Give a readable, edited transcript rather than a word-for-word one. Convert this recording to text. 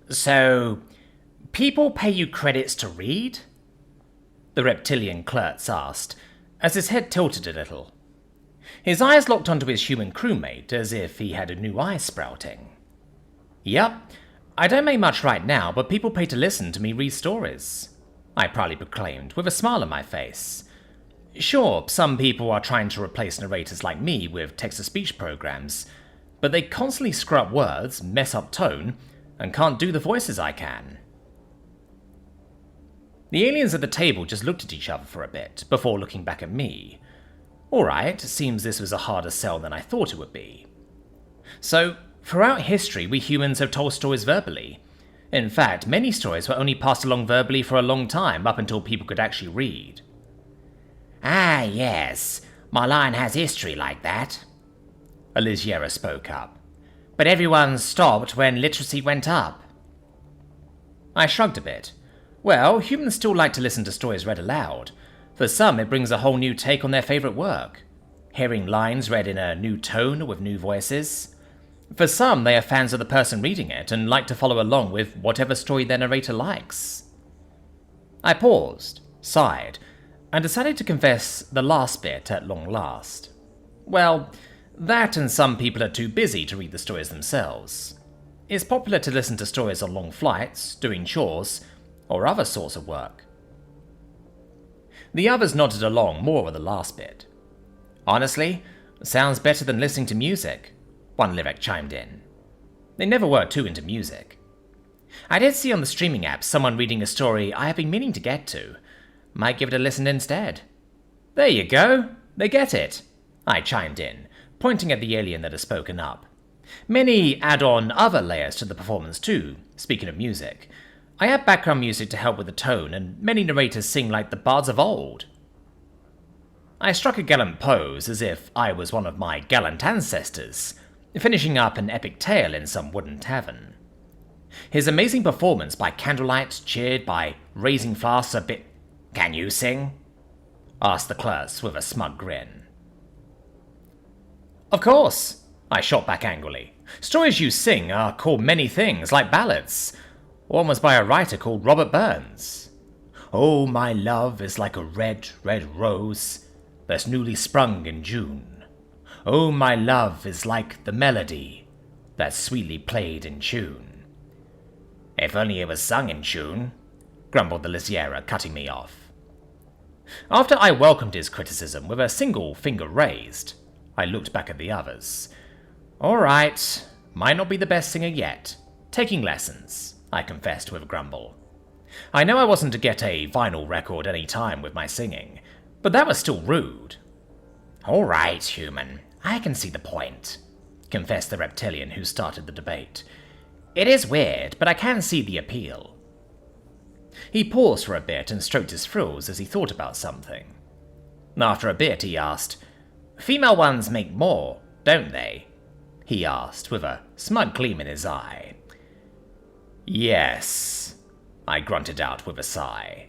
So, people pay you credits to read? The reptilian Klurtz asked, as his head tilted a little. His eyes locked onto his human crewmate as if he had a new eye sprouting. Yup, I don't make much right now, but people pay to listen to me read stories, I proudly proclaimed, with a smile on my face. Sure, some people are trying to replace narrators like me with text-to-speech programs, but they constantly screw up words, mess up tone, and can't do the voices I can. The aliens at the table just looked at each other for a bit, before looking back at me. Alright, seems this was a harder sell than I thought it would be. So, throughout history, we humans have told stories verbally. In fact, many stories were only passed along verbally for a long time, up until people could actually read. Ah, yes, my line has history like that, Elysiera spoke up. But everyone stopped when literacy went up. I shrugged a bit. Well, humans still like to listen to stories read aloud. For some, it brings a whole new take on their favourite work. Hearing lines read in a new tone or with new voices. For some, they are fans of the person reading it and like to follow along with whatever story their narrator likes. I paused, sighed, and decided to confess the last bit at long last. Well, that and some people are too busy to read the stories themselves. It's popular to listen to stories on long flights, doing chores, or other sorts of work. The others nodded along more with the last bit. Honestly, sounds better than listening to music, one lyric chimed in. They never were too into music. I did see on the streaming app someone reading a story I have been meaning to get to. Might give it a listen instead. There you go, they get it, I chimed in, pointing at the alien that had spoken up. Many add on other layers to the performance too, speaking of music. I add background music to help with the tone, and many narrators sing like the bards of old. I struck a gallant pose as if I was one of my gallant ancestors, finishing up an epic tale in some wooden tavern. His amazing performance by candlelight cheered by raising flasks a bit. Can you sing? Asked the Klurtz with a smug grin. Of course, I shot back angrily. Stories you sing are called many things, like ballads. One was by a writer called Robert Burns. Oh, my love is like a red, red rose that's newly sprung in June. Oh, my love is like the melody that's sweetly played in tune. If only it was sung in tune, grumbled the Elysiera, cutting me off. After I welcomed his criticism with a single finger raised, I looked back at the others. Alright, might not be the best singer yet. Taking lessons, I confessed with a grumble. I know I wasn't to get a vinyl record any time with my singing, but that was still rude. Alright, human, I can see the point, confessed the reptilian who started the debate. It is weird, but I can see the appeal. He paused for a bit and stroked his frills as he thought about something. After a bit, he asked, Female ones make more, don't they? He asked with a smug gleam in his eye. Yes, I grunted out with a sigh.